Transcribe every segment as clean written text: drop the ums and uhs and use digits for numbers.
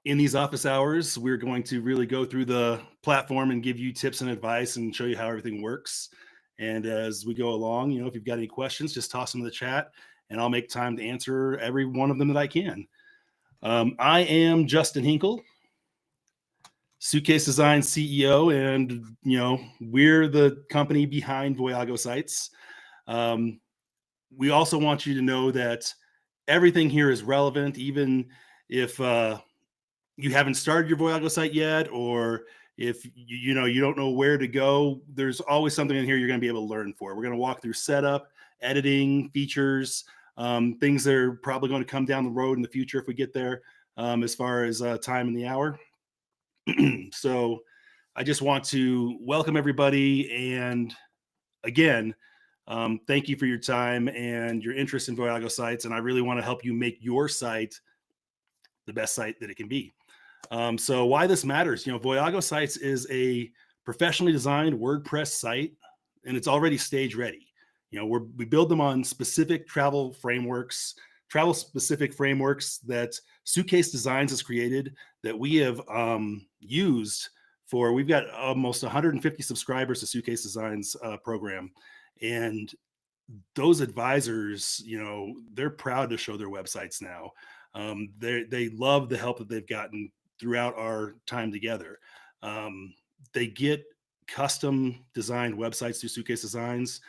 in these office hours, we're going to really go through the platform and give you tips and advice and show you how everything works. And as we go along, if you've got any questions, just toss them in the chat and I'll make time to answer every one of them that I can. I am Justin Hinkle, Suitcase Design CEO, and we're the company behind VoyagoSites. We also want you to know that everything here is relevant, even if you haven't started your Voyago site yet, or if you don't know where to go. There's always something in here you're going to be able to learn for. We're going to walk through setup, editing, features, things that are probably going to come down the road in the future if we get there, as far as time in the hour. So I just want to welcome everybody, and again, thank you for your time and your interest in Voyago sites. And I really want to help you make your site the best site that it can be. So why this matters, Voyago Sites is a professionally designed WordPress site, and it's already stage ready. We build them on specific travel specific frameworks that Suitcase Designs has created, that we have used for. We've got almost 150 subscribers to Suitcase Designs program, and those advisors, they're proud to show their websites now. They love the help that they've gotten throughout our time together. They get custom designed websites through Suitcase Designs,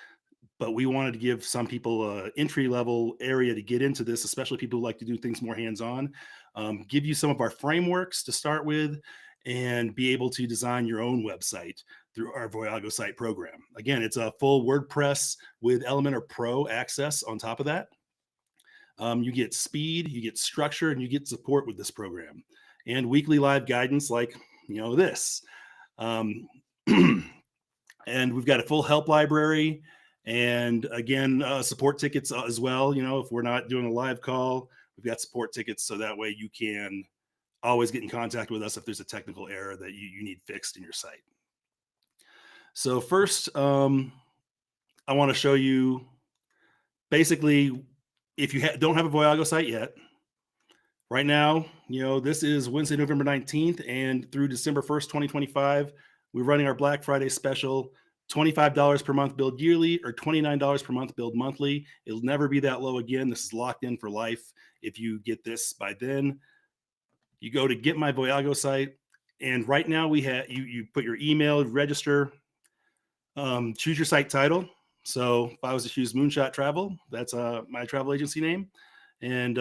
but we wanted to give some people an entry-level area to get into this, especially people who like to do things more hands-on. Give you some of our frameworks to start with and be able to design your own website through our VoyagoSite program. Again, it's a full WordPress with Elementor Pro access on top of that. You get speed, you get structure, and you get support with this program, and weekly live guidance like this. And we've got a full help library, and again, support tickets as well. If we're not doing a live call, we've got support tickets, so that way you can always get in contact with us if there's a technical error that you need fixed in your site. So first, I want to show you basically, if you don't have a Voyago site yet, right now, this is Wednesday, November 19th, and through December 1st, 2025, we're running our Black Friday special, $25 per month billed yearly or $29 per month billed monthly. It'll never be that low again. This is locked in for life. If you get this by then, you go to Get My Voyago Site, and right now we have you put your email, register, choose your site title. So if I was to choose Moonshot Travel, that's my travel agency name, and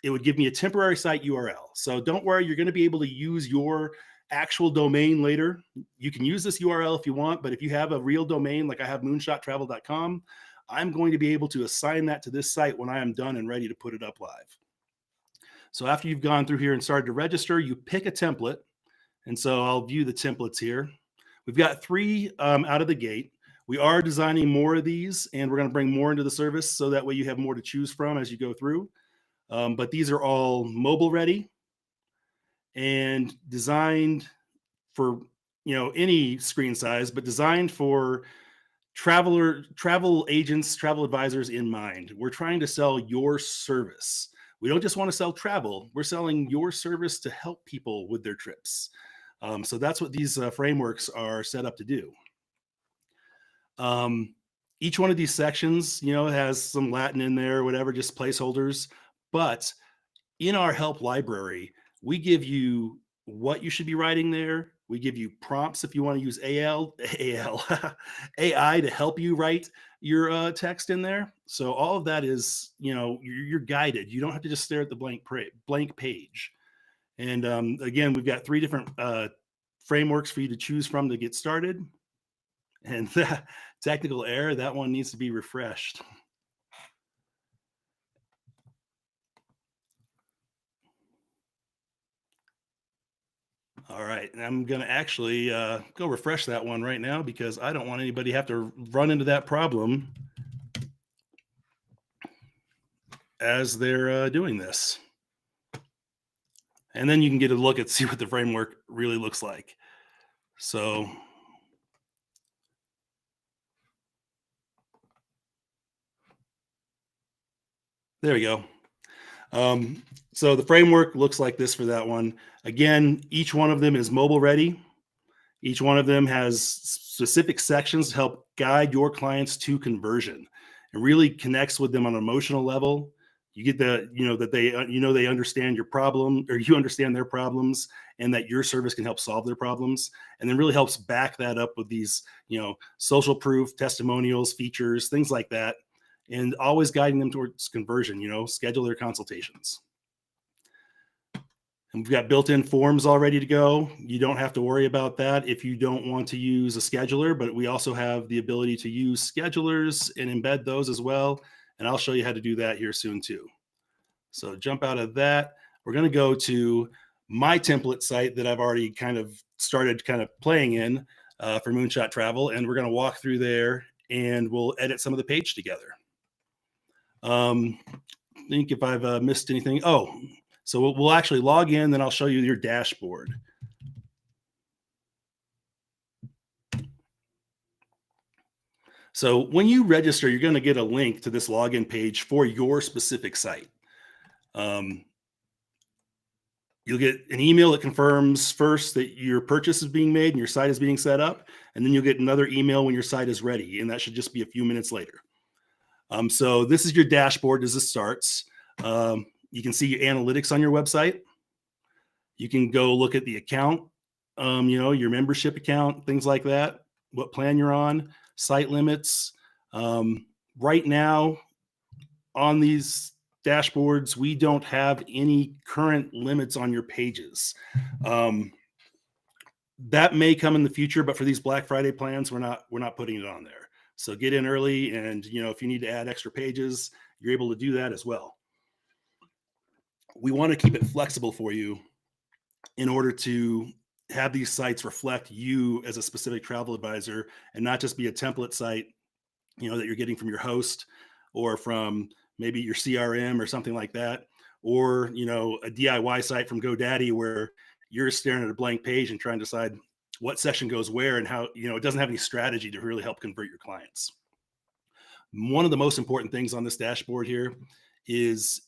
it would give me a temporary site URL. So don't worry, you're going to be able to use your actual domain later. You can use this URL if you want, but if you have a real domain, like I have moonshottravel.com, I'm going to be able to assign that to this site when I am done and ready to put it up live. So after you've gone through here and started to register, you pick a template. And so I'll view the templates here. We've got 3 out of the gate. We are designing more of these, and we're going to bring more into the service, so that way you have more to choose from as you go through. But these are all mobile ready and designed for any screen size, but designed for travel agents, travel advisors in mind. We're trying to sell your service. We don't just want to sell travel. We're selling your service to help people with their trips. So that's what these frameworks are set up to do. Each one of these sections, has some Latin in there, or whatever, just placeholders. But in our help library, we give you what you should be writing there. We give you prompts if you want to use AI to help you write your text in there. So all of that is, you're guided. You don't have to just stare at the blank page. And again, we've got 3 different frameworks for you to choose from to get started. And technical error, that one needs to be refreshed. All right, and I'm going to actually go refresh that one right now, because I don't want anybody to have to run into that problem as they're doing this. And then you can get a look at see what the framework really looks like. So there we go. So the framework looks like this for that one. Again, each one of them is mobile ready. Each one of them has specific sections to help guide your clients to conversion and really connects with them on an emotional level. You get the, that they understand your problem, or you understand their problems, and that your service can help solve their problems. And then really helps back that up with these, social proof, testimonials, features, things like that. And always guiding them towards conversion, schedule their consultations. And we've got built-in forms all ready to go. You don't have to worry about that if you don't want to use a scheduler, but we also have the ability to use schedulers and embed those as well. And I'll show you how to do that here soon too. So jump out of that. We're going to go to my template site that I've already kind of started playing in for Moonshot Travel. And we're going to walk through there and we'll edit some of the page together. I think if I've missed anything. So we'll actually log in, then I'll show you your dashboard. So when you register, you're going to get a link to this login page for your specific site. You'll get an email that confirms first that your purchase is being made and your site is being set up. And then you'll get another email when your site is ready. And that should just be a few minutes later. So this is your dashboard as it starts. You can see your analytics on your website. You can go look at the account, your membership account, things like that, what plan you're on, site limits. Right now on these dashboards, we don't have any current limits on your pages. That may come in the future, but for these Black Friday plans, we're not putting it on there. So get in early, and if you need to add extra pages, you're able to do that as well. We want to keep it flexible for you in order to have these sites reflect you as a specific travel advisor and not just be a template site, that you're getting from your host or from maybe your CRM or something like that, or, a DIY site from GoDaddy where you're staring at a blank page and trying to decide what section goes where and how, it doesn't have any strategy to really help convert your clients. One of the most important things on this dashboard here is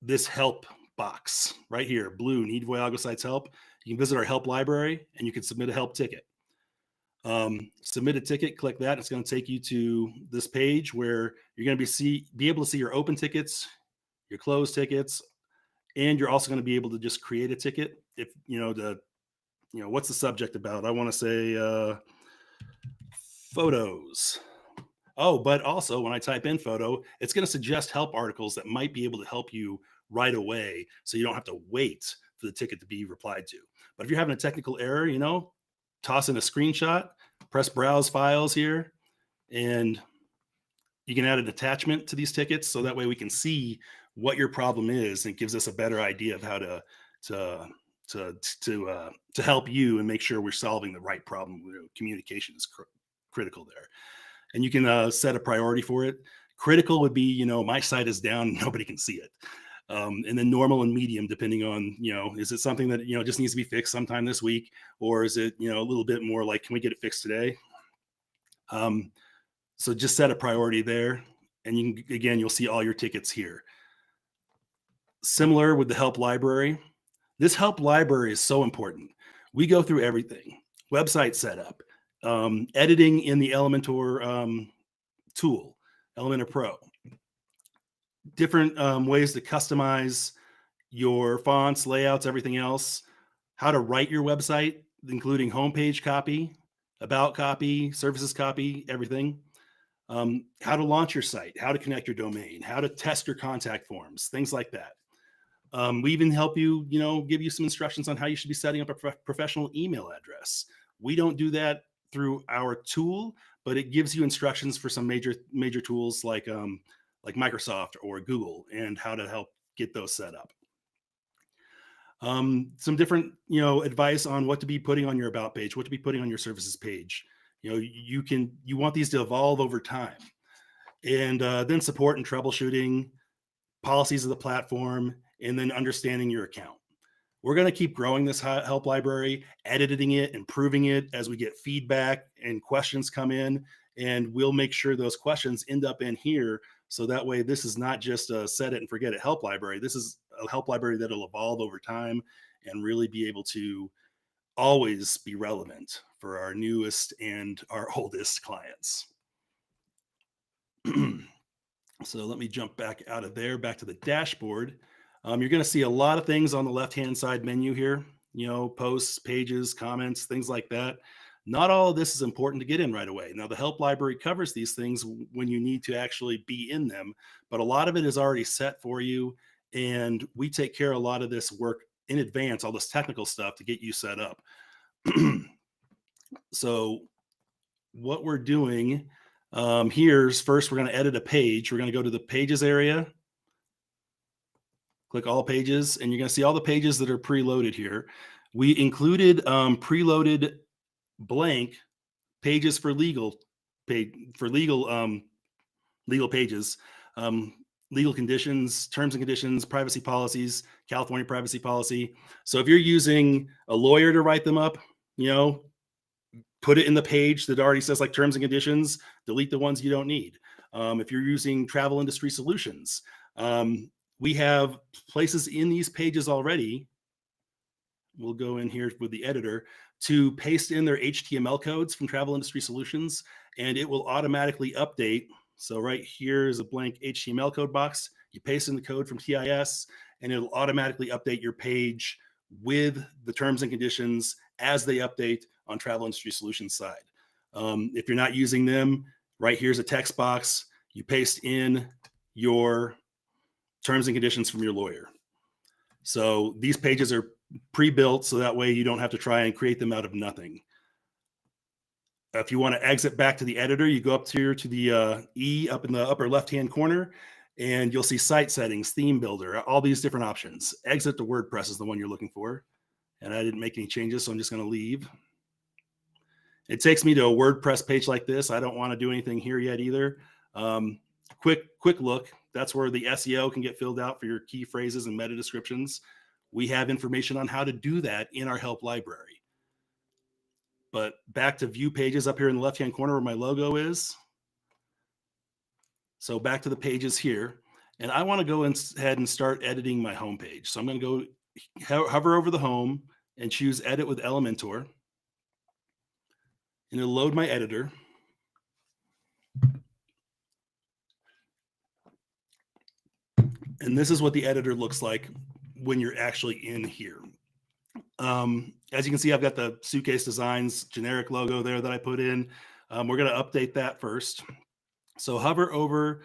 this help box right here, blue, need VoyagoSite's help. You can visit our help library and you can submit a help ticket. Submit a ticket, click that. It's going to take you to this page where you're going to be able to see your open tickets, your closed tickets, and you're also going to be able to just create a ticket. If what's the subject about? I want to say photos. Oh, but also when I type in photo, it's going to suggest help articles that might be able to help you right away, so you don't have to wait for the ticket to be replied to. But if you're having a technical error, toss in a screenshot, press browse files here, and you can add an attachment to these tickets, so that way we can see what your problem is, and it gives us a better idea of how to help you and make sure we're solving the right problem. Communication is critical there, and you can set a priority for it. Critical would be, my site is down, nobody can see it. And then normal and medium, depending on, is it something that, just needs to be fixed sometime this week, or is it, a little bit more like, can we get it fixed today? So just set a priority there, and you'll see all your tickets here. Similar with the help library. This help library is so important. We go through everything: website setup, editing in the Elementor tool, Elementor Pro, different ways to customize your fonts, layouts, everything else, how to write your website, including homepage copy, about copy, services copy, everything, how to launch your site, how to connect your domain, how to test your contact forms, things like that. We even help you, give you some instructions on how you should be setting up a professional email address. We don't do that through our tool, but it gives you instructions for some major tools like Microsoft or Google, and how to help get those set up. Some different, advice on what to be putting on your about page, what to be putting on your services page. You want these to evolve over time, and then support and troubleshooting, policies of the platform, and then understanding your account. We're going to keep growing this help library, editing it, improving it as we get feedback and questions come in, and we'll make sure those questions end up in here. So that way, this is not just a set it and forget it help library. This is a help library that'll evolve over time and really be able to always be relevant for our newest and our oldest clients. So let me jump back out of there, back to the dashboard. You're going to see a lot of things on the left-hand side menu here, posts, pages, comments, things like that. Not all of this is important to get in right away. Now, the help library covers these things when you need to actually be in them, but a lot of it is already set for you. And we take care of a lot of this work in advance, all this technical stuff to get you set up. So what we're doing here's first, we're going to edit a page. We're going to go to the pages area, click all pages, and you're going to see all the pages that are preloaded here. We included preloaded blank pages for legal legal pages, legal conditions, terms and conditions, privacy policies, California privacy policy. So if you're using a lawyer to write them up, put it in the page that already says like terms and conditions, delete the ones you don't need. If you're using travel industry solutions, we have places in these pages already. We'll go in here with the editor to paste in their HTML codes from travel industry solutions, and it will automatically update. So right here is a blank HTML code box. You paste in the code from TIS, and it'll automatically update your page with the terms and conditions as they update on travel industry solutions side. If you're not using them, right here's a text box. You paste in your terms and conditions from your lawyer. So these pages are pre-built, so that way you don't have to try and create them out of nothing. If you want to exit back to the editor, you go up here to the E up in the upper left-hand corner, and you'll see site settings, theme builder, all these different options. Exit to WordPress is the one you're looking for. And I didn't make any changes, so I'm just going to leave. It takes me to a WordPress page like this. I don't want to do anything here yet either. Quick look. That's where the SEO can get filled out for your key phrases and meta descriptions. We have information on how to do that in our help library. But back to view pages up here in the left-hand corner where my logo is. So back to the pages here. And I want to go ahead and start editing my home page. So I'm going to go hover over the home and choose Edit with Elementor. And it'll load my editor. And this is what the editor looks like when you're actually in here. As you can see, I've got the Suitcase Designs generic logo there that I put in. We're going to update that first. So hover over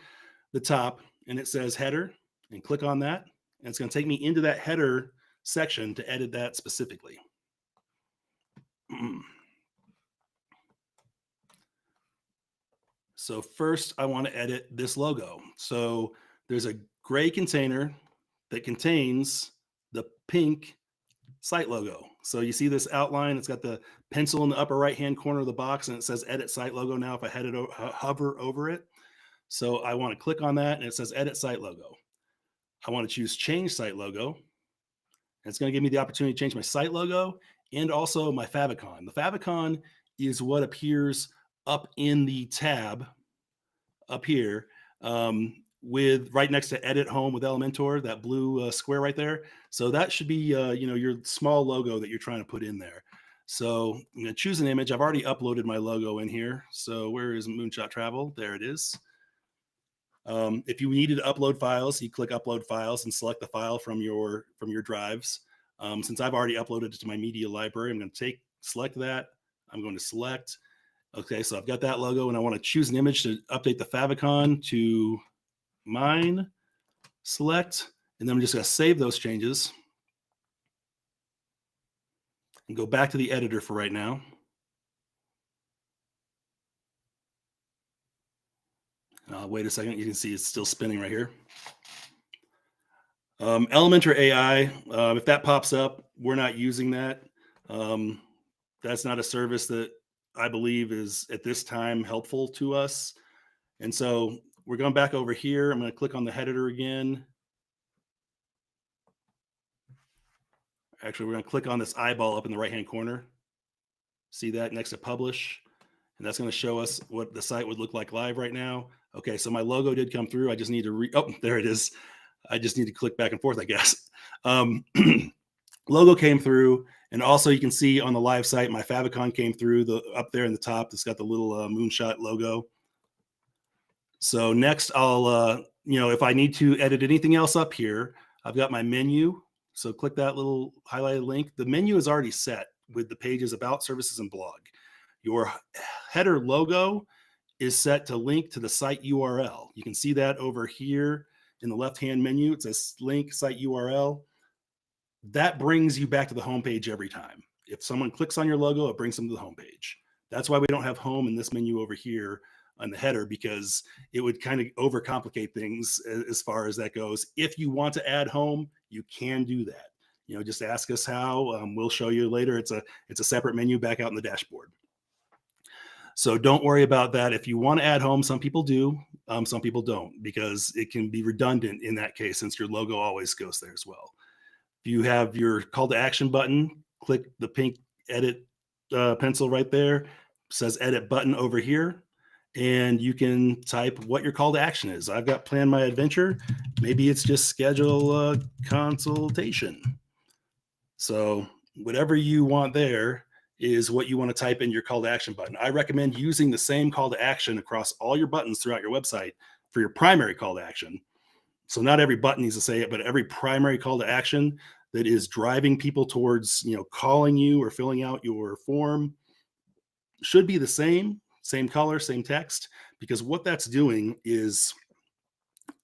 the top and it says header and click on that. And it's going to take me into that header section to edit that specifically. So first I want to edit this logo. So there's a gray container that contains the pink site logo. So you see this outline, it's got the pencil in the upper right-hand corner of the box and it says edit site logo. Now, if I hover over it, so I want to click on that and it says edit site logo. I want to choose change site logo. And it's going to give me the opportunity to change my site logo and also my favicon. The favicon is what appears up in the tab up here with right next to edit home with Elementor, that blue square right there. So that should be your small logo that you're trying to put in there. So I'm going to choose an image. I've already uploaded my logo in here. So where is Moonshot Travel? There it is. If you needed to upload files, you click upload files and select the file from your drives. Since I've already uploaded it to my media library, I'm going to select that. I'm going to select. Okay, so I've got that logo and I want to choose an image to update the favicon to mine, select, and then I'm just going to save those changes and go back to the editor for right now. Wait a second, you can see it's still spinning right here. Elementor AI, if that pops up, we're not using that. That's not a service that I believe is at this time helpful to us. And so we're going back over here. I'm going to click on the header again. Actually, we're going to click on this eyeball up in the right-hand corner. See that next to publish. And that's going to show us what the site would look like live right now. Okay, so my logo did come through. I just need to oh, there it is. I just need to click back and forth, I guess. Logo came through, and also you can see on the live site, my favicon came through up there in the top. It's got the little moonshot logo. So next I'll, if I need to edit anything else up here, I've got my menu. So click that little highlighted link. The menu is already set with the pages about, services, and blog. Your header logo is set to link to the site URL. You can see that over here in the left-hand menu. It says link site URL. That brings you back to the homepage every time. If someone clicks on your logo, it brings them to the homepage. That's why we don't have home in this menu over here on the header, because it would kind of overcomplicate things as far as that goes. If you want to add home, you can do that. Just ask us how. We'll show you later. It's a separate menu back out in the dashboard. So don't worry about that. If you want to add home, some people do, some people don't, because it can be redundant in that case, since your logo always goes there as well. If you have your call to action button, click the pink edit pencil right there. It says edit button over here, and you can type what your call to action is. I've got plan my adventure. Maybe it's just schedule a consultation. So whatever you want there is what you want to type in your call to action button. I recommend using the same call to action across all your buttons throughout your website for your primary call to action. So not every button needs to say it, but every primary call to action that is driving people towards, calling you or filling out your form should be the same color, same text, because what that's doing is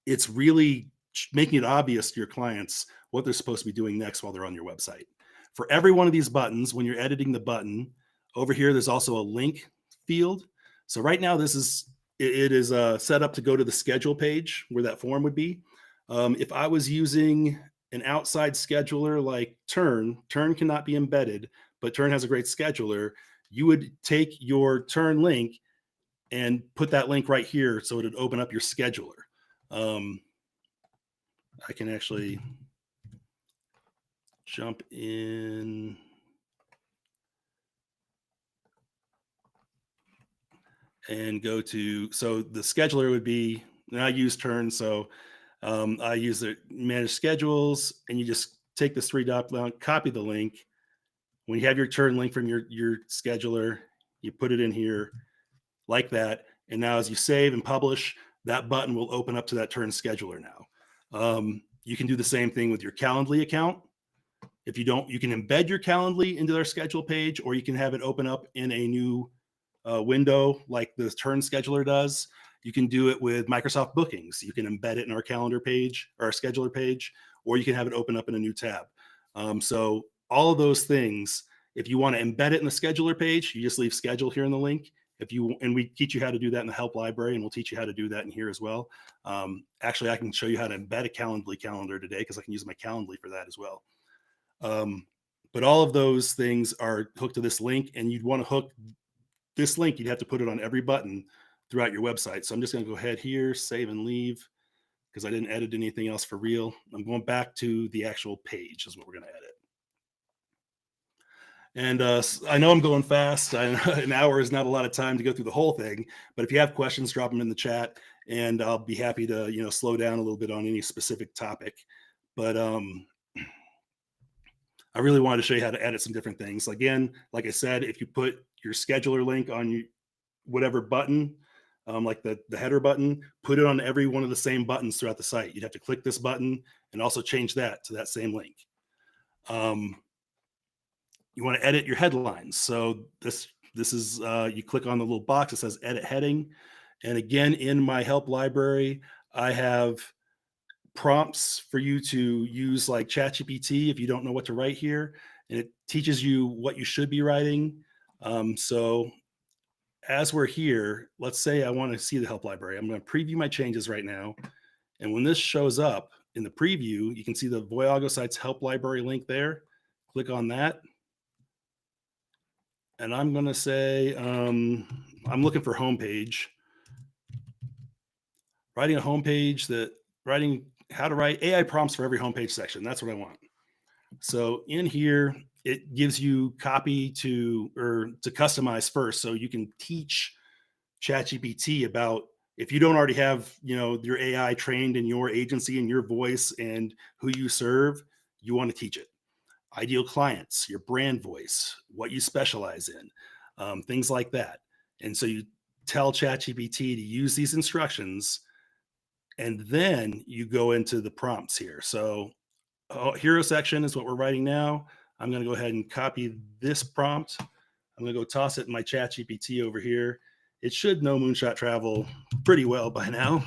it's really making it obvious to your clients what they're supposed to be doing next while they're on your website. For every one of these buttons, when you're editing the button, over here, there's also a link field. So right now, it is set up to go to the schedule page where that form would be. If I was using an outside scheduler like Tern cannot be embedded, but Tern has a great scheduler. You would take your Tern link and put that link right here, so it would open up your scheduler. I can actually jump in and go to, so the scheduler would be, and I use Tern, so I use the manage schedules, and you just take this 3-dot down, copy the link. When you have your Tern link from your scheduler, you put it in here like that. And now as you save and publish, that button will open up to that Tern scheduler now. You can do the same thing with your Calendly account. If you don't, you can embed your Calendly into their schedule page, or you can have it open up in a new window like the Tern scheduler does. You can do it with Microsoft Bookings. You can embed it in our calendar page or our scheduler page, or you can have it open up in a new tab. So all of those things, if you want to embed it in the scheduler page, you just leave schedule here in the link. And we teach you how to do that in the help library, and we'll teach you how to do that in here as well. Actually, I can show you how to embed a Calendly calendar today, because I can use my Calendly for that as well. But all of those things are hooked to this link, and you'd want to hook this link. You'd have to put it on every button throughout your website. So I'm just going to go ahead here, save and leave, because I didn't edit anything else for real. I'm going back to the actual page is what we're going to edit. And I know I'm going fast. An hour is not a lot of time to go through the whole thing, but if you have questions, drop them in the chat, and I'll be happy to, slow down a little bit on any specific topic. But I really wanted to show you how to edit some different things. Again, like I said, if you put your scheduler link on whatever button, like the header button, put it on every one of the same buttons throughout the site. You'd have to click this button and also change that to that same link. You want to edit your headlines. So this is, you click on the little box that says edit heading. And again, in my help library, I have prompts for you to use, like ChatGPT if you don't know what to write here. And it teaches you what you should be writing. So as we're here, let's say I want to see the help library. I'm going to preview my changes right now. And when this shows up in the preview, you can see the VoyagoSite's help library link there. Click on that. And I'm going to say, I'm looking for homepage. Writing a homepage writing how to write AI prompts for every homepage section. That's what I want. So in here, it gives you copy to customize first. So you can teach ChatGPT about if you don't already have, your AI trained in your agency and your voice and who you serve, you want to teach it. Ideal clients, your brand voice, what you specialize in, things like that. And so you tell ChatGPT to use these instructions, and then you go into the prompts here. So hero section is what we're writing now. I'm going to go ahead and copy this prompt. I'm going to go toss it in my ChatGPT over here. It should know moonshot travel pretty well by now.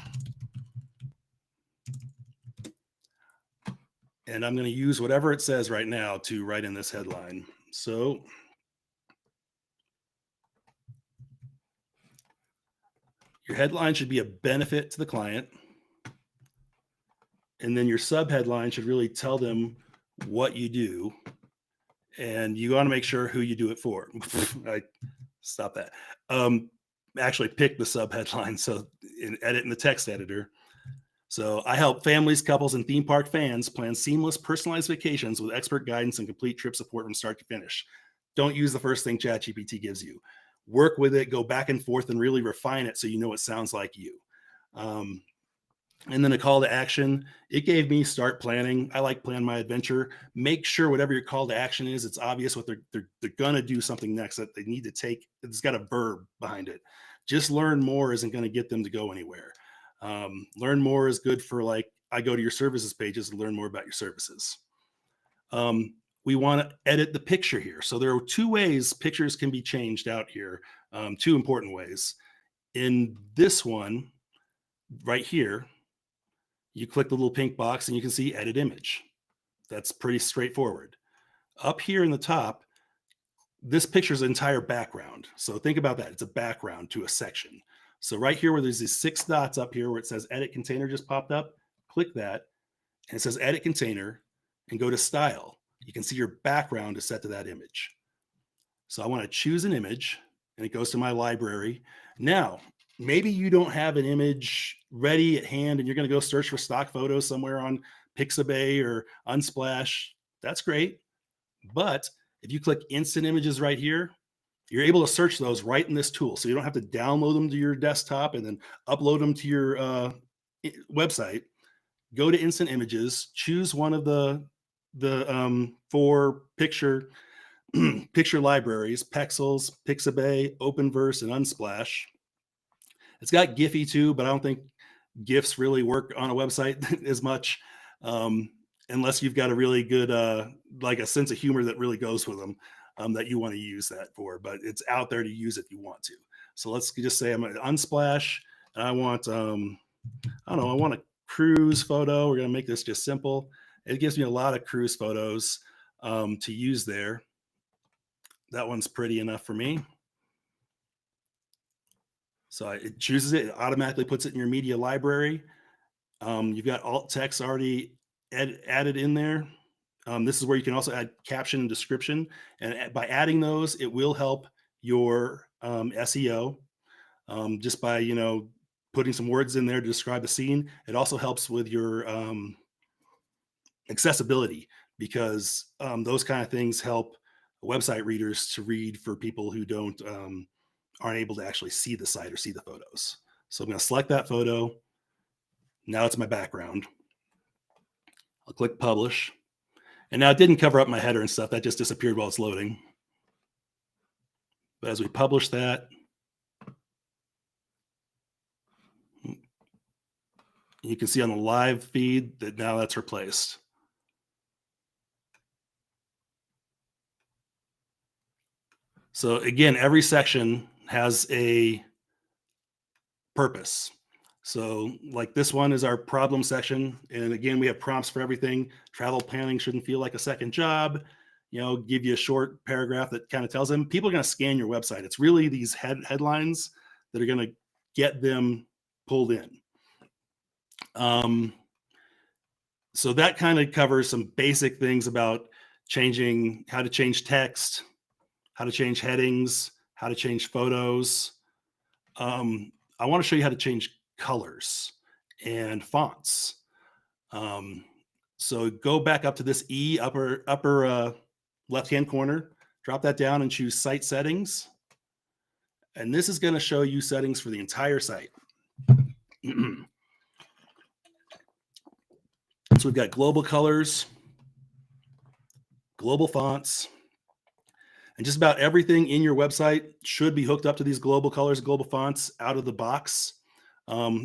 And I'm going to use whatever it says right now to write in this headline. So your headline should be a benefit to the client. And then your subheadline should really tell them what you do. And you want to make sure who you do it for. Stop that. Actually pick the subheadline. So edit in the text editor. So I help families, couples, and theme park fans plan seamless, personalized vacations with expert guidance and complete trip support from start to finish. Don't use the first thing ChatGPT gives you. Work with it, go back and forth, and really refine it so you know it sounds like you. And then a call to action. It gave me start planning. I like plan my adventure. Make sure whatever your call to action is, it's obvious what they're going to do something next that they need to take. It's got a verb behind it. Just learn more isn't going to get them to go anywhere. Learn more is good for, like, I go to your services pages and learn more about your services. We want to edit the picture here. So there are two ways pictures can be changed out here. Two important ways. In this one right here, you click the little pink box and you can see edit image. That's pretty straightforward. Up here in the top, this picture's entire background. So think about that. It's a background to a section. So right here where there's these 6 dots up here where it says edit container just popped up, click that, and it says edit container, and go to style. You can see your background is set to that image. So I want to choose an image, and it goes to my library. Now, maybe you don't have an image ready at hand and you're going to go search for stock photos somewhere on Pixabay or Unsplash. That's great. But if you click instant images right here, you're able to search those right in this tool. So you don't have to download them to your desktop and then upload them to your website. Go to instant images, choose one of the 4 picture libraries: Pexels, Pixabay, Openverse, and Unsplash. It's got Giphy too, but I don't think GIFs really work on a website as much, unless you've got a really good, like a sense of humor that really goes with them, that you want to use that for. But it's out there to use if you want to. So let's just say I'm an Unsplash, and I want, I don't know, I want a cruise photo. We're going to make this just simple. It gives me a lot of cruise photos to use there. That one's pretty enough for me. So it chooses it automatically puts it in your media library. You've got alt text already added in there. This is where you can also add caption and description. And by adding those, it will help your SEO just by, putting some words in there to describe the scene. It also helps with your accessibility, because those kind of things help website readers to read for people who aren't able to actually see the site or see the photos. So I'm going to select that photo. Now it's my background. I'll click publish. And now it didn't cover up my header and stuff. That just disappeared while it's loading. But as we publish that, you can see on the live feed that now that's replaced. So again, every section has a purpose. So like this one is our problem section. And again, we have prompts for everything. Travel planning shouldn't feel like a second job. Give you a short paragraph that kind of tells them people are going to scan your website. It's really these headlines that are going to get them pulled in. So that kind of covers some basic things about how to change text, how to change headings, how to change photos. I want to show you how to change colors and fonts. So go back up to this upper left-hand corner, drop that down and choose Site Settings. And this is going to show you settings for the entire site. So we've got global colors, global fonts, and just about everything in your website should be hooked up to these global colors, global fonts out of the box.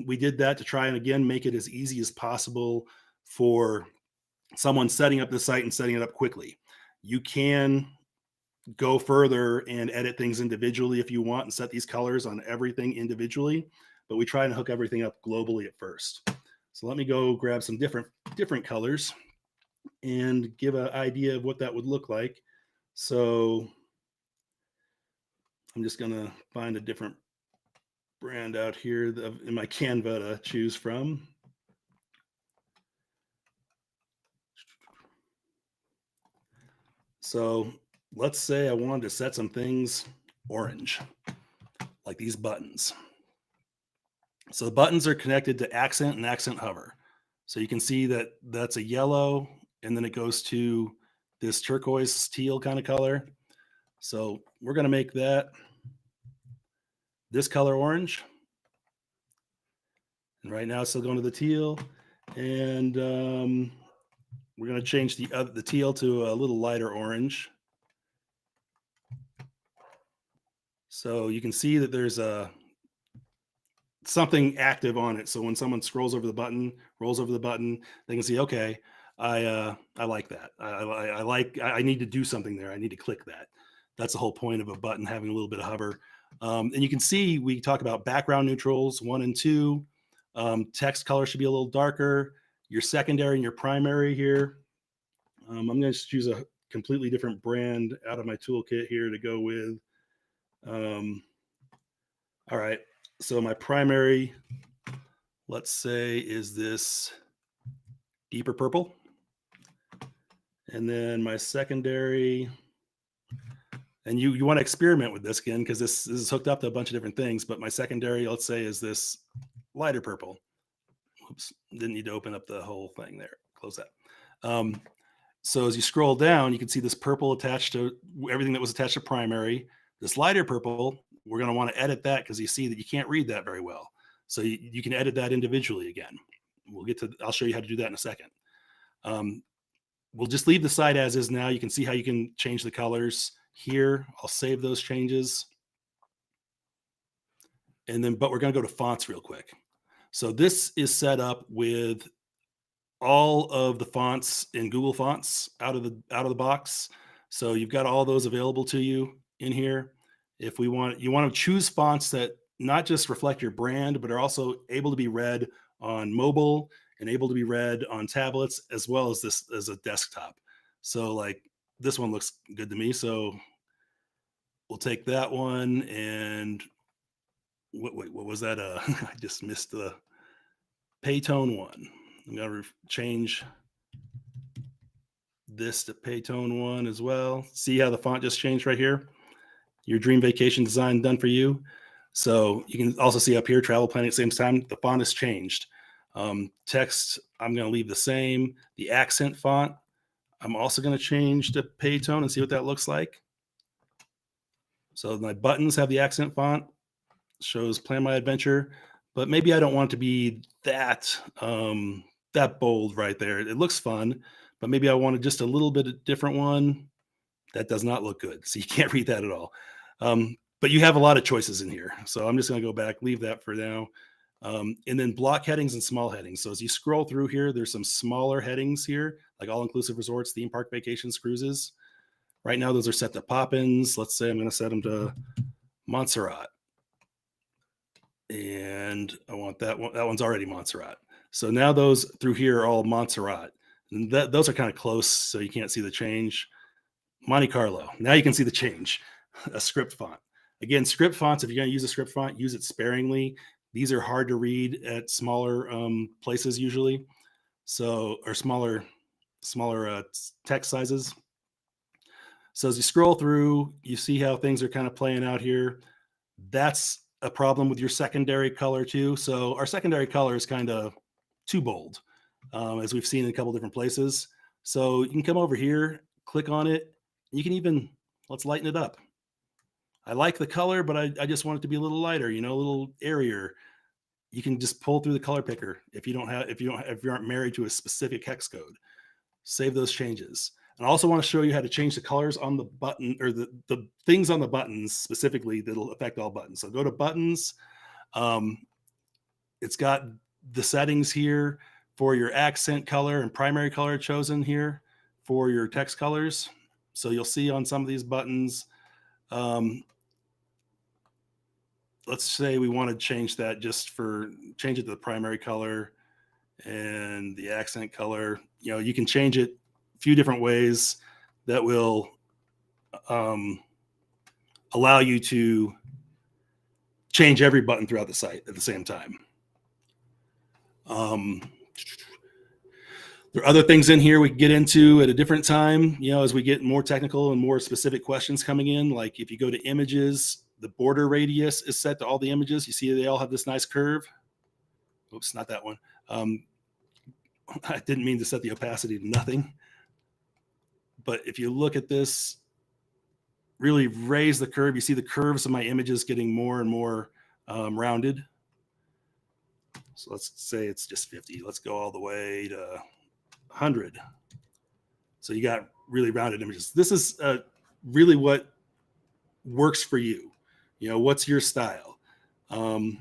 We did that to try and, again, make it as easy as possible for someone setting up the site and setting it up quickly. You can go further and edit things individually if you want and set these colors on everything individually, but we try and hook everything up globally at first. So let me go grab some different colors and give an idea of what that would look like. So I'm just gonna find a different brand out here in my Canva to choose from. So let's say I wanted to set some things orange, like these buttons. So the buttons are connected to accent and accent hover. So you can see that that's a yellow, and then it goes to this turquoise teal kind of color. So we're going to make that this color orange. And right now it's still going to the teal. And we're going to change the teal to a little lighter orange. So you can see that there's something active on it. So when someone scrolls over the button, rolls over the button, they can see, okay, I like that. I need to do something there. I need to click that. That's the whole point of a button having a little bit of hover. And you can see we talk about background neutrals 1 and 2. Text color should be a little darker. Your secondary and your primary here. I'm going to choose a completely different brand out of my toolkit here to go with. All right. So my primary, let's say, is this deeper purple. And then my secondary, and you want to experiment with this again, because this is hooked up to a bunch of different things, but my secondary, let's say, is this lighter purple. Oops, didn't need to open up the whole thing there. Close that. So as you scroll down, you can see this purple attached to everything that was attached to primary. This lighter purple, we're going to want to edit that because you see that you can't read that very well. So you can edit that individually again. I'll show you how to do that in a second. We'll just leave the site as is now. You can see how you can change the colors here. I'll save those changes. But we're going to go to fonts real quick. So this is set up with all of the fonts in Google Fonts out of the box. So you've got all those available to you in here. If you want to choose fonts that not just reflect your brand, but are also able to be read on mobile and able to be read on tablets, as well as as a desktop. So like this one looks good to me. So we'll take that one. And what was that? I just missed the Paytone one. I'm going to change this to Paytone 1 as well. See how the font just changed right here? Your dream vacation design done for you. So you can also see up here, travel planning at the same time, the font has changed. Text, I'm going to leave the same. The accent font, I'm also going to change to Paytone and see what that looks like. So my buttons have the accent font, shows plan my adventure, but maybe I don't want it to be that bold right there. It looks fun, but maybe I wanted just a little bit of different one. That does not look good. So you can't read that at all. But you have a lot of choices in here. So I'm just going to go back, leave that for now. And then block headings and small headings. So as you scroll through here, there's some smaller headings here, like all-inclusive resorts, theme park vacations, cruises. Right now, those are set to pop-ins. Let's say I'm going to set them to Montserrat. And I want that one. That one's already Montserrat. So now those through here are all Montserrat. And those are kind of close, so you can't see the change. Monte Carlo. Now you can see the change. A script font. Again, script fonts, if you're going to use a script font, use it sparingly. These are hard to read at smaller places usually. So, or smaller text sizes. So as you scroll through, you see how things are kind of playing out here. That's a problem with your secondary color too. So our secondary color is kind of too bold, as we've seen in a couple different places. So you can come over here, click on it. You can even, let's lighten it up. I like the color, but I just want it to be a little lighter, a little airier. you can just pull through the color picker if you aren't married to a specific hex code. Save those changes. And I also want to show you how to change the colors on the button, or the things on the buttons specifically that'll affect all buttons. So go to buttons. It's got the settings here for your accent color and primary color chosen here for your text colors. So you'll see on some of these buttons, let's say we want to change that change it to the primary color and the accent color. You can change it a few different ways that will allow you to change every button throughout the site at the same time. There are other things in here we can get into at a different time, as we get more technical and more specific questions coming in. Like if you go to images, the border radius is set to all the images. You see they all have this nice curve. Oops, not that one. I didn't mean to set the opacity to nothing. But if you look at this, really raise the curve, you see the curves of my images getting more and more rounded. So let's say it's just 50. Let's go all the way to 100. So you got really rounded images. This is really what works for you. What's your style? You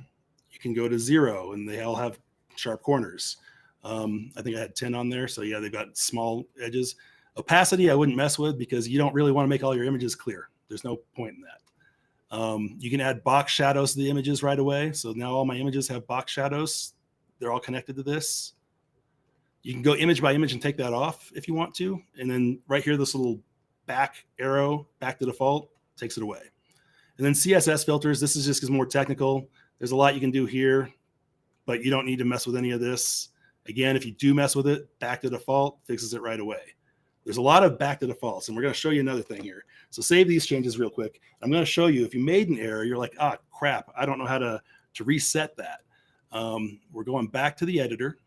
can go to 0 and they all have sharp corners. I think I had 10 on there. So yeah, they've got small edges. Opacity, I wouldn't mess with because you don't really want to make all your images clear. There's no point in that. You can add box shadows to the images right away. So now all my images have box shadows. They're all connected to this. You can go image by image and take that off if you want to. And then right here, this little back arrow, back to default, takes it away. And then CSS filters, this is just more technical. There's a lot you can do here, but you don't need to mess with any of this. Again, if you do mess with it, back to default fixes it right away. There's a lot of back to defaults, and we're going to show you another thing here. So save these changes real quick. I'm going to show you if you made an error, you're like, ah, crap, I don't know how to reset that. We're going back to the editor,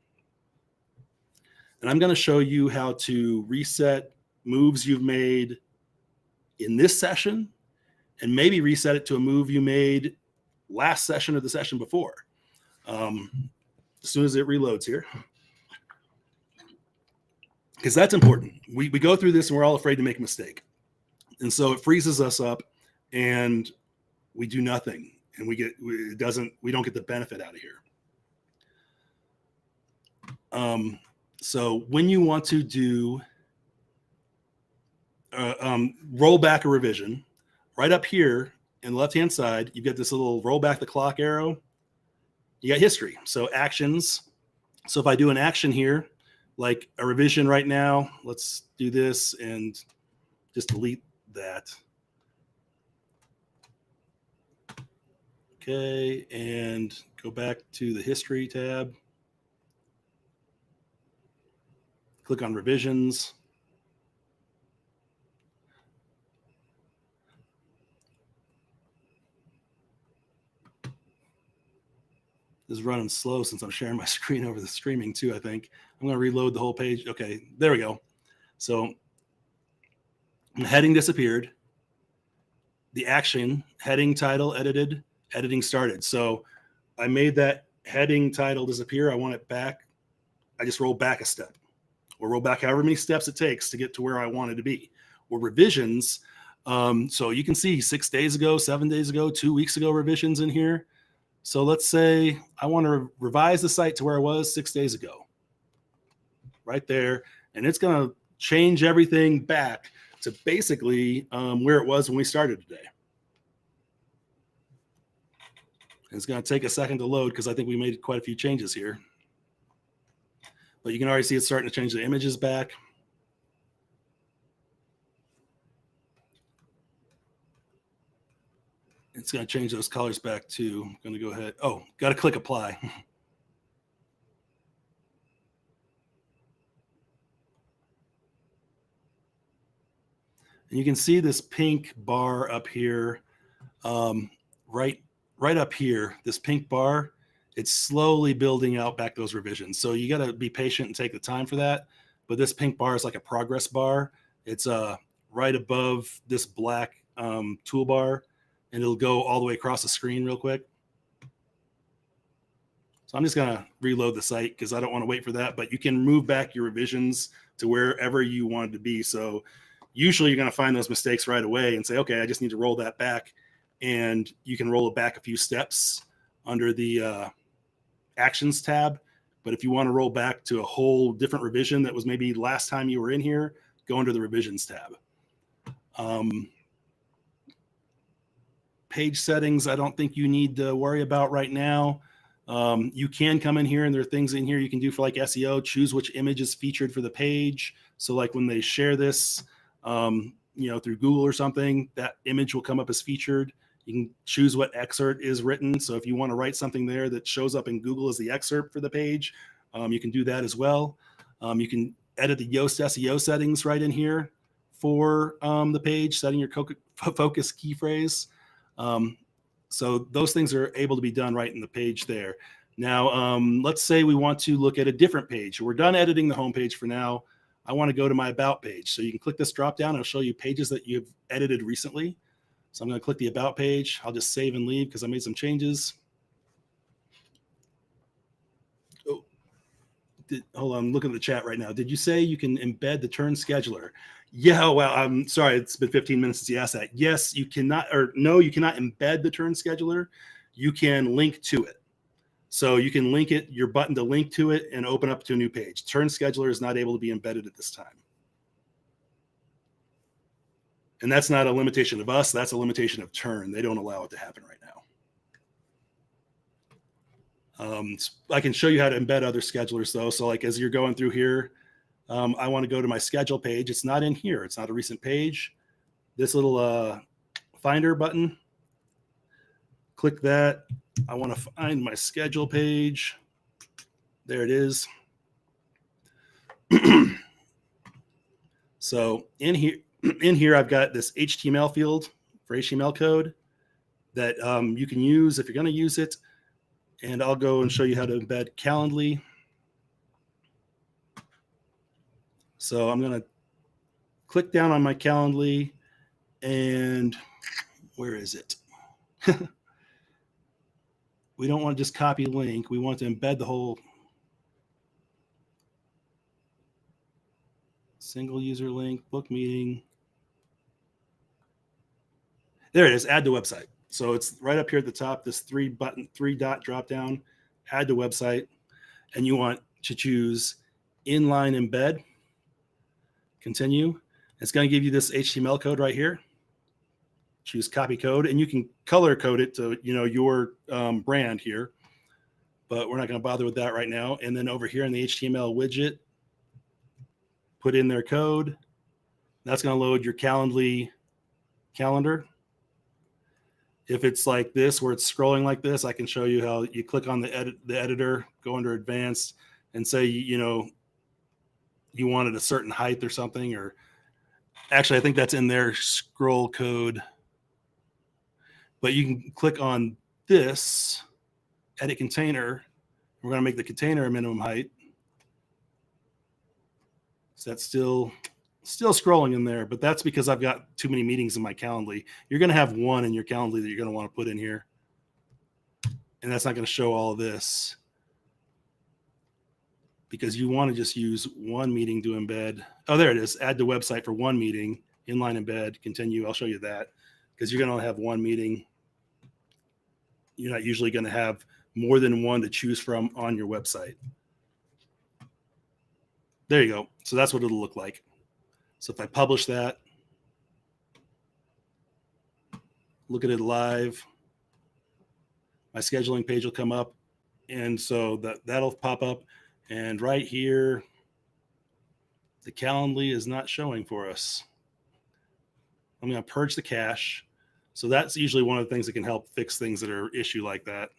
and I'm going to show you how to reset moves you've made in this session and maybe reset it to a move you made last session or the session before. As soon as it reloads here. Because that's important. We go through this and we're all afraid to make a mistake. And so it freezes us up and we do nothing. And we don't get the benefit out of here. So when you want to do roll back a revision, right up here in the left-hand side, you've got this little roll back the clock arrow. You got history. So actions. So if I do an action here, like a revision right now, let's do this and just delete that. Okay, and go back to the history tab. Click on revisions. This is running slow since I'm sharing my screen over the streaming too, I think. I'm going to reload the whole page. Okay, there we go. So the heading disappeared. The action, heading title edited, editing started. So I made that heading title disappear. I want it back. I just roll back a step or roll back however many steps it takes to get to where I want it to be. Or revisions. So you can see 6 days ago, 7 days ago, 2 weeks ago revisions in here. So let's say I want to revise the site to where I was 6 days ago. Right there. And it's going to change everything back to basically where it was when we started today. And it's going to take a second to load because I think we made quite a few changes here. But you can already see it's starting to change the images back. It's going to change those colors back too. I'm going to go ahead. Oh, got to click apply. And you can see this pink bar up here, right up here, this pink bar, it's slowly building out back those revisions. So you got to be patient and take the time for that. But this pink bar is like a progress bar. It's right above this black toolbar, and it'll go all the way across the screen real quick. So I'm just going to reload the site because I don't want to wait for that, but you can move back your revisions to wherever you want it to be. So usually you're going to find those mistakes right away and say, okay, I just need to roll that back. And you can roll it back a few steps under the Actions tab. But if you want to roll back to a whole different revision that was maybe last time you were in here, go under the Revisions tab. Page settings, I don't think you need to worry about right now. You can come in here and there are things in here you can do for like SEO, choose which image is featured for the page. So like when they share this, through Google or something, that image will come up as featured. You can choose what excerpt is written. So if you want to write something there that shows up in Google as the excerpt for the page, you can do that as well. You can edit the Yoast SEO settings right in here for the page, setting your focus key phrase. So those things are able to be done right in the page there. Now, let's say we want to look at a different page. We're done editing the home page for now. I want to go to my About page. So you can click this drop down. It'll show you pages that you've edited recently. So I'm going to click the About page. I'll just save and leave because I made some changes. Oh, hold on, I'm looking at the chat right now. Did you say you can embed the Tern scheduler? Yeah, well, I'm sorry, it's been 15 minutes since you asked that. Yes, you cannot, or no, you cannot embed the Tern scheduler. You can link to it. So you can link it, your button to link to it and open up to a new page. Tern scheduler is not able to be embedded at this time. And that's not a limitation of us. That's a limitation of Tern. They don't allow it to happen right now. I can show you how to embed other schedulers though. So like as you're going through here, I want to go to my schedule page. It's not in here. It's not a recent page. This little finder button, click that. I want to find my schedule page. There it is. So in here, I've got this HTML field for HTML code that you can use if you're going to use it. And I'll go and show you how to embed Calendly. So I'm going to click down on my Calendly and where is it? We don't want to just copy link. We want to embed the whole single user link, book meeting. There it is, add to website. So it's right up here at the top, this three dot drop down, add to website. And you want to choose inline embed, continue. It's going to give you this HTML code right here. Choose copy code, and you can color code it to your brand here, but we're not going to bother with that right now. And then over here in the HTML widget, put in their code. That's going to load your Calendly calendar. If it's like this, where it's scrolling like this, I can show you how you click on the editor, go under advanced, and say you wanted a certain height or something, or actually I think that's in their scroll code. But you can click on this, edit container. We're going to make the container a minimum height. So that's still scrolling in there, but that's because I've got too many meetings in my Calendly. You're going to have one in your Calendly that you're going to want to put in here. And that's not going to show all of this because you want to just use one meeting to embed. Oh, there it is. Add to website for one meeting, inline embed, continue. I'll show you that. Because you're going to have one meeting. You're not usually going to have more than one to choose from on your website. There you go. So that's what it'll look like. So if I publish that, look at it live, my scheduling page will come up. And so that'll pop up. And right here, the Calendly is not showing for us. I'm going to purge the cache. So that's usually one of the things that can help fix things that are issue like that.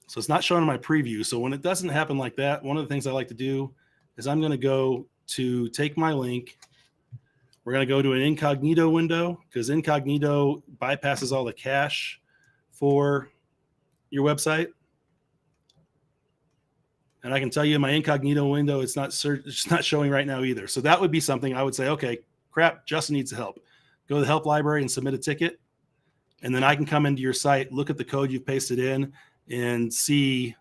So it's not showing in my preview. So when it doesn't happen like that, one of the things I like to do is I'm going to go to take my link. We're going to go to an incognito window because incognito bypasses all the cache for your website. And I can tell you in my incognito window, it's not showing right now either. So that would be something I would say, okay, crap, Justin needs help. Go to the help library and submit a ticket. And then I can come into your site, look at the code you've pasted in, and see,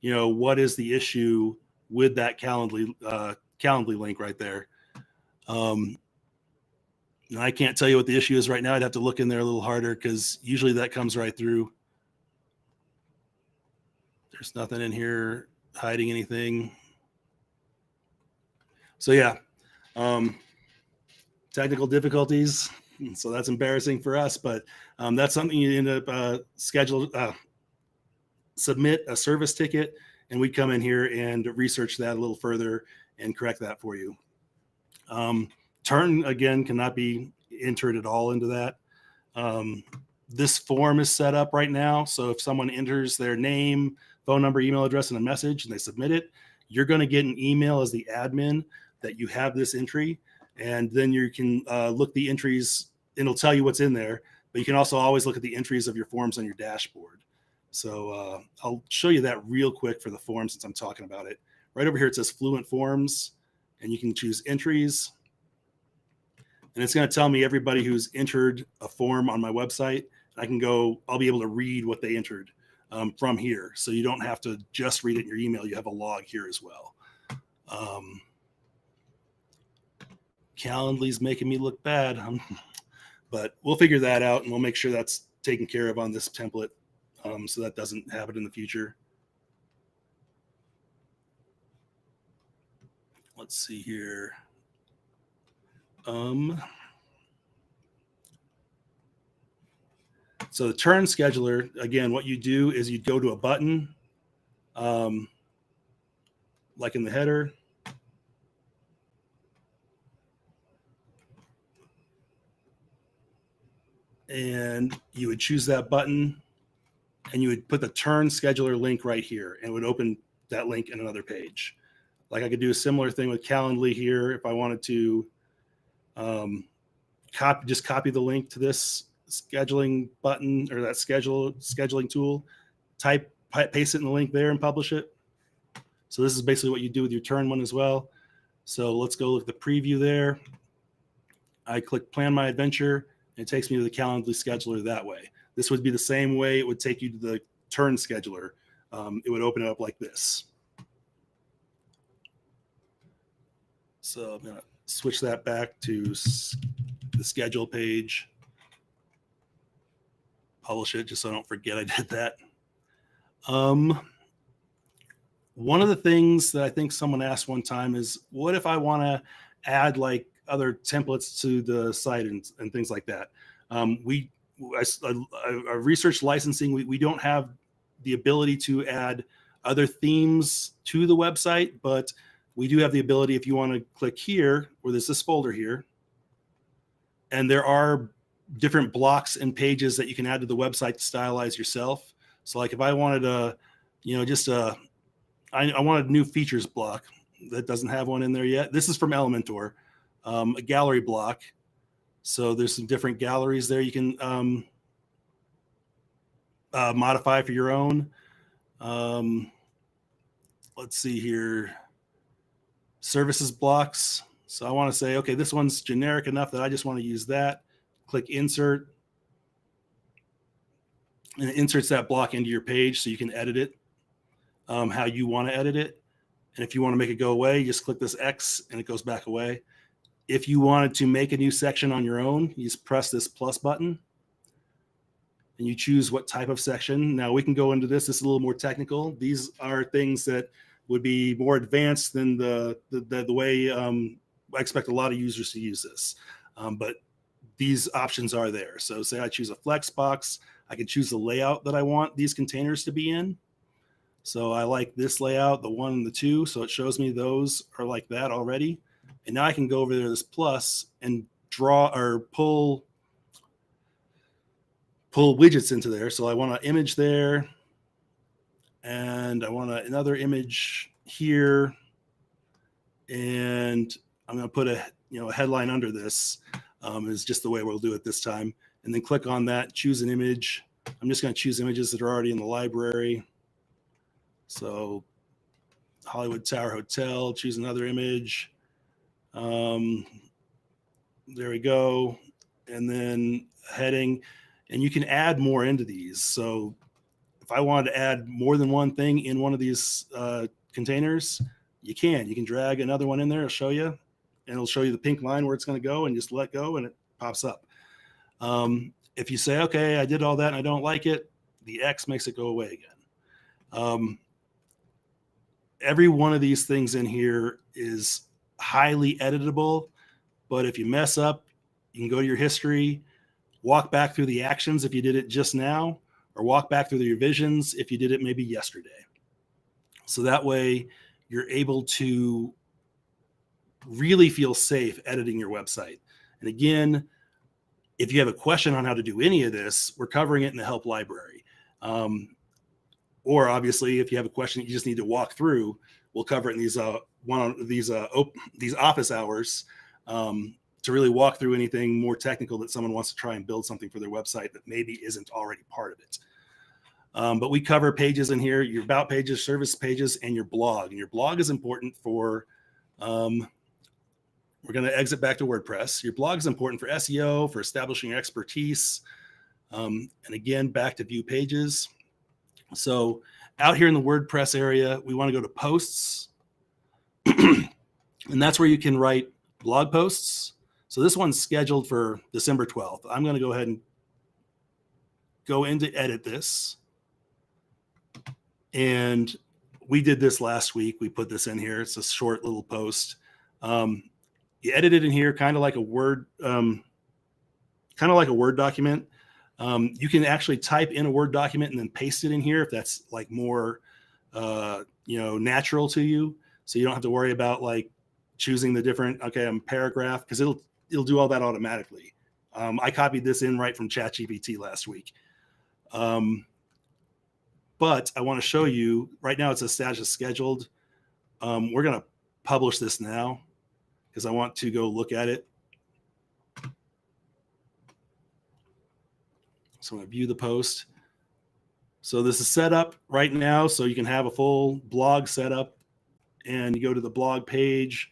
what is the issue with that Calendly link right there. I can't tell you what the issue is right now. I'd have to look in there a little harder because usually that comes right through. There's nothing in here hiding anything. So yeah, technical difficulties. So that's embarrassing for us, but that's something you end up submit a service ticket, and we come in here and research that a little further and correct that for you. Tern, again, cannot be entered at all into that. This form is set up right now, so if someone enters their name, phone number, email address, and a message, and they submit it, you're going to get an email as the admin that you have this entry, and then you can look the entries, and it'll tell you what's in there, but you can also always look at the entries of your forms on your dashboard. So I'll show you that real quick for the form since I'm talking about it. Right over here it says Fluent Forms, and you can choose entries. And it's going to tell me everybody who's entered a form on my website. I can go, I'll be able to read what they entered from here. So you don't have to just read it in your email. You have a log here as well. Calendly's making me look bad, but we'll figure that out, and we'll make sure that's taken care of on this template so that doesn't happen in the future. Let's see here. So the Tern scheduler, again, what you do is you go to a button, like in the header, and you would choose that button, and you would put the Tern scheduler link right here, and it would open that link in another page. Like I could do a similar thing with Calendly here if I wanted to copy the link to this scheduling button or that scheduling tool, paste it in the link there and publish it. So this is basically what you do with your Tern one as well. So let's go look at the preview there. I click Plan My Adventure, and it takes me to the Calendly scheduler that way. This would be the same way it would take you to the Tern scheduler. It would open it up like this. So I'm going to switch that back to the schedule page. Publish it just so I don't forget I did that. One of the things that I think someone asked one time is, what if I want to add like other templates to the site and things like that? I researched licensing. We don't have the ability to add other themes to the website, but we do have the ability, if you want to click here, where there's this folder here, and there are different blocks and pages that you can add to the website to stylize yourself. So like if I wanted I wanted a new features block that doesn't have one in there yet. This is from Elementor, a gallery block. So there's some different galleries there you can modify for your own. Let's see here. Services blocks. So I want to say, okay, this one's generic enough that I just want to use that. Click insert, and it inserts that block into your page so you can edit it how you want to edit it. And if you want to make it go away, you just click this X and it goes back away. If you wanted to make a new section on your own, you just press this plus button and you choose what type of section. Now we can go into this. This is a little more technical. These are things that would be more advanced than the way I expect a lot of users to use this. But these options are there. So say I choose a flex box, I can choose the layout that I want these containers to be in. So I like this layout, the 1 and the 2. So it shows me those are like that already. And now I can go over there to this plus and draw or pull widgets into there. So I want an image there, and I want another image here, and I'm going to put a headline under this. Is just the way we'll do it this time. And then click on that, choose an image. I'm just going to choose images that are already in the library. So Hollywood Tower Hotel, choose another image. There we go. And then heading, and you can add more into these. So if I wanted to add more than one thing in one of these containers, you can drag another one in there. It'll show you, and it'll show you the pink line where it's going to go, and just let go and it pops up. If you say, okay, I did all that and I don't like it, the X makes it go away again. Every one of these things in here is highly editable, but if you mess up, you can go to your history, walk back through the actions if you did it just now, or walk back through the revisions if you did it maybe yesterday. So that way you're able to really feel safe editing your website. And again, if you have a question on how to do any of this, we're covering it in the help library. Or obviously, if you have a question that you just need to walk through, we'll cover it in these office hours to really walk through anything more technical that someone wants to try and build something for their website that maybe isn't already part of it. But we cover pages in here, your about pages, service pages, and your blog. And your blog is important for, we're going to exit back to WordPress. Your blog is important for SEO, for establishing your expertise. And again, back to view pages. So out here in the WordPress area, we want to go to posts. And that's where you can write blog posts. So this one's scheduled for December 12th. I'm going to go ahead and go in to edit this. And we did this last week. We put this in here. It's a short little post. You edit it in here, kind of like a Word document. You can actually type in a Word document and then paste it in here if that's like more, natural to you. So you don't have to worry about like choosing the different, paragraph, because it'll do all that automatically. I copied this in right from ChatGPT last week. But I want to show you right now. It says status is scheduled. We're going to publish this now because I want to go look at it. So I'm going to view the post. So this is set up right now, so you can have a full blog set up, and you go to the blog page,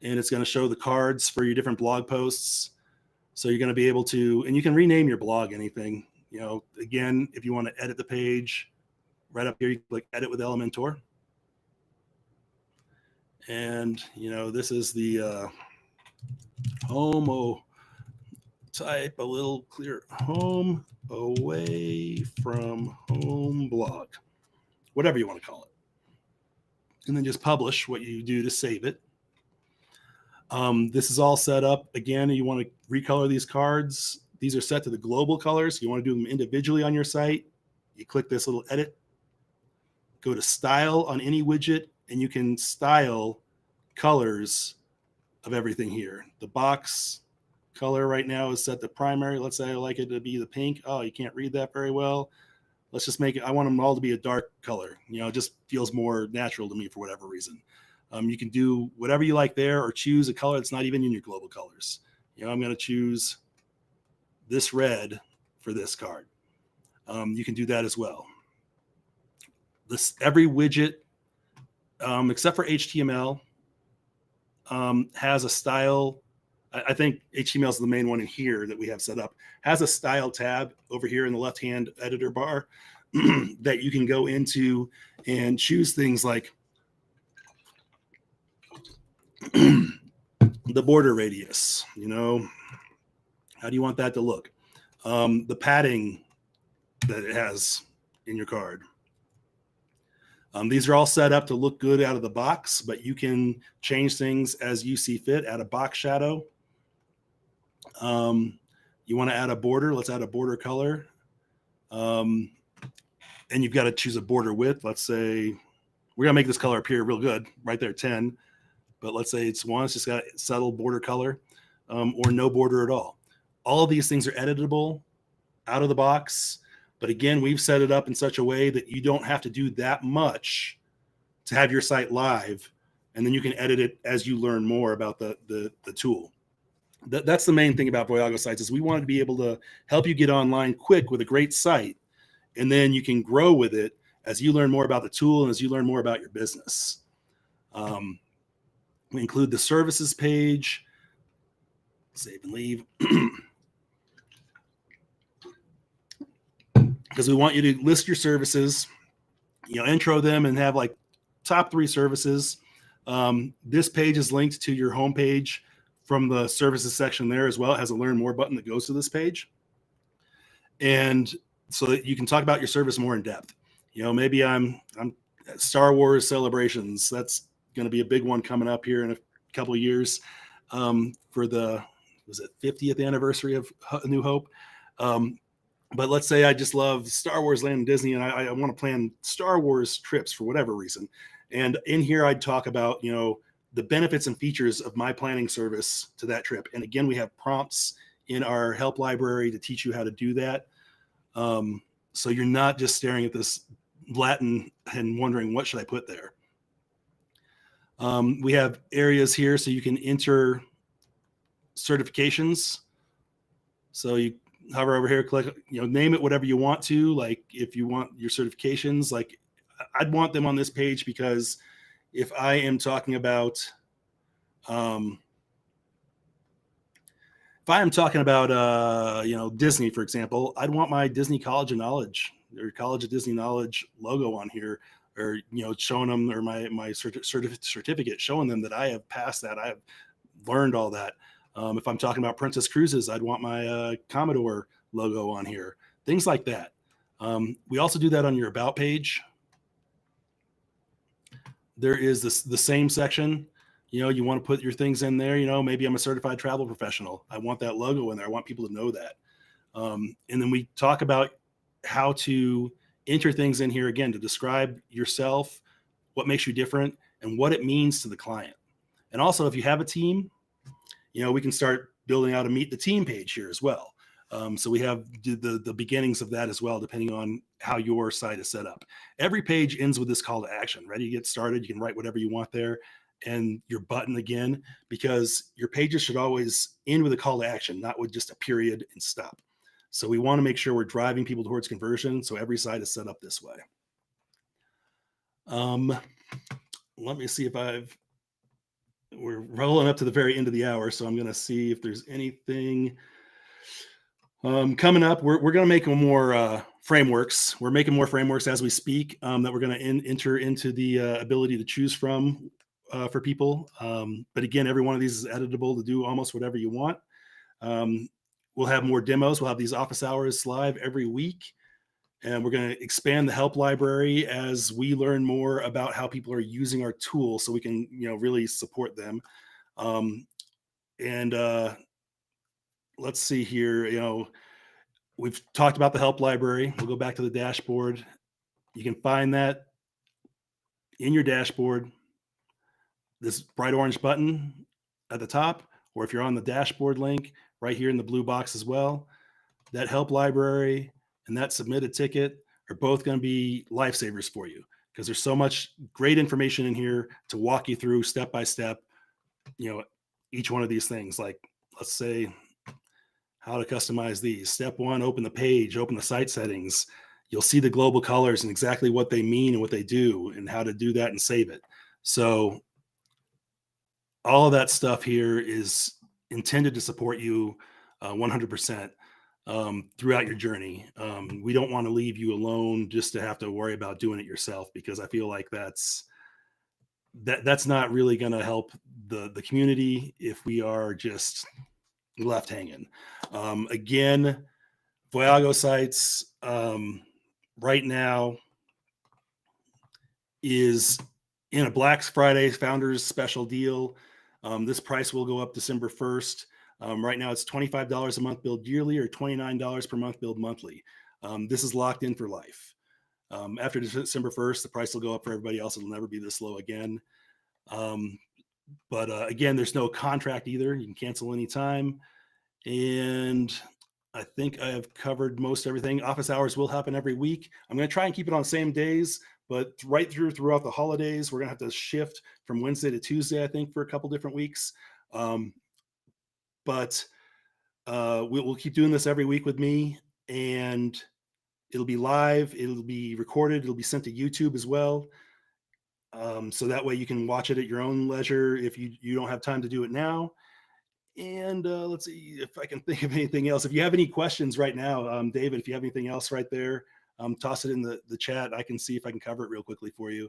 and it's going to show the cards for your different blog posts. So you're going to be able to, and you can rename your blog anything. Again, if you want to edit the page, right up here, you click Edit with Elementor. And, this is the home. Type a little clear, home away from home blog, whatever you want to call it. And then just publish what you do to save it. This is all set up. Again, you want to recolor these cards. These are set to the global colors. You want to do them individually on your site. You click this little edit, go to style on any widget, and you can style colors of everything here. The box color right now is set to primary. Let's say I like it to be the pink. Oh, you can't read that very well. Let's just make it, I want them all to be a dark color. It just feels more natural to me for whatever reason. You can do whatever you like there, or choose a color that's not even in your global colors. I'm going to choose this red for this card. You can do that as well. Every widget, except for HTML, has a style. I think HTML is the main one in here that we have set up, has a style tab over here in the left-hand editor bar that you can go into and choose things like the border radius, how do you want that to look? The padding that it has in your card. These are all set up to look good out of the box, but you can change things as you see fit. Add a box shadow. You want to add a border. Let's add a border color. And you've got to choose a border width. Let's say we're going to make this color appear real good right there, 10. But let's say it's just got a subtle border color, or no border at all. All of these things are editable out of the box. But again, we've set it up in such a way that you don't have to do that much to have your site live. And then you can edit it as you learn more about the tool. That's the main thing about VoyagoSites, is we want to be able to help you get online quick with a great site. And then you can grow with it as you learn more about the tool and as you learn more about your business. We include the services page. Save and leave. because we want you to list your services, intro them and have like top 3 services. This page is linked to your homepage from the services section there as well. It has a learn more button that goes to this page. And so that you can talk about your service more in depth. Maybe I'm Star Wars celebrations. That's going to be a big one coming up here in a couple of years for the, was it 50th anniversary of New Hope? But let's say I just love Star Wars Land and Disney, and I want to plan Star Wars trips for whatever reason. And in here, I'd talk about, the benefits and features of my planning service to that trip. And again, we have prompts in our help library to teach you how to do that. So you're not just staring at this Latin and wondering, what should I put there? We have areas here so you can enter certifications. So you hover over here, click, name it whatever you want to. Like if you want your certifications, like I'd want them on this page, because if I am talking about, Disney, for example, I'd want my Disney College of Knowledge or College of Disney Knowledge logo on here, or, showing them, or my certificate showing them that I have passed that. I have learned all that. If I'm talking about Princess Cruises, I'd want my Commodore logo on here, things like that. We also do that on your About page. There is the same section. You want to put your things in there. Maybe I'm a certified travel professional. I want that logo in there. I want people to know that. And then we talk about how to enter things in here again to describe yourself, what makes you different, and what it means to the client. And also, if you have a team, we can start building out a meet the team page here as well. So we have the beginnings of that as well, depending on how your site is set up. Every page ends with this call to action. Ready to get started? You can write whatever you want there, and your button again, because your pages should always end with a call to action, not with just a period and stop. So we want to make sure we're driving people towards conversion. So every site is set up this way. Let me see if we're rolling up to the very end of the hour. So I'm going to see if there's anything coming up. We're going to make more frameworks. We're making more frameworks as we speak that we're going to enter into the ability to choose from for people. But again, every one of these is editable to do almost whatever you want. We'll have more demos. We'll have these office hours live every week. And we're going to expand the help library as we learn more about how people are using our tool, so we can, really support them. Let's see here. We've talked about the help library. We'll go back to the dashboard. You can find that in your dashboard, this bright orange button at the top, or if you're on the dashboard link right here in the blue box as well, that help library and that submit a ticket are both going to be lifesavers for you, because there's so much great information in here to walk you through step by step, each one of these things. Like, let's say how to customize these. Step 1, open the page, open the site settings. You'll see the global colors and exactly what they mean and what they do and how to do that and save it. So all of that stuff here is intended to support you 100% throughout your journey. We don't want to leave you alone just to have to worry about doing it yourself, because I feel like that's not really going to help the community if we are just left hanging. Again, VoyagoSites right now is in a Black Friday Founders Special deal. This price will go up December 1st. Right now it's $25 a month billed yearly, or $29 per month billed monthly. This is locked in for life. After December 1st, the price will go up for everybody else. It'll never be this low again. But again, there's no contract either. You can cancel anytime. And I think I have covered most everything. Office hours will happen every week. I'm going to try and keep it on the same days, but throughout the holidays, we're going to have to shift from Wednesday to Tuesday, I think, for a couple different weeks. But we'll keep doing this every week with me, and it'll be live. It'll be recorded. It'll be sent to YouTube as well. So that way you can watch it at your own leisure if you don't have time to do it now. And let's see if I can think of anything else. If you have any questions right now, David, if you have anything else right there, toss it in the chat. I can see if I can cover it real quickly for you.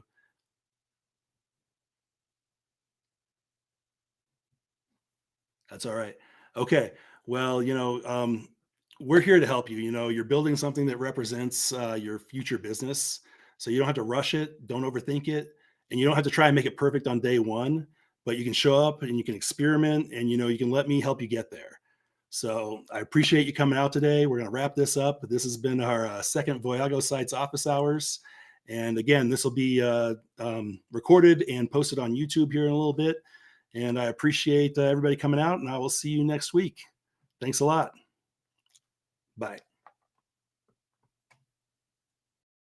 That's all right. Okay. Well, we're here to help you. You're building something that represents your future business. So you don't have to rush it. Don't overthink it. And you don't have to try and make it perfect on day one, but you can show up and you can experiment and, you can let me help you get there. So I appreciate you coming out today. We're going to wrap this up. This has been our second VoyagoSite's office hours. And again, this will be recorded and posted on YouTube here in a little bit. And I appreciate everybody coming out, and I will see you next week. Thanks a lot. Bye.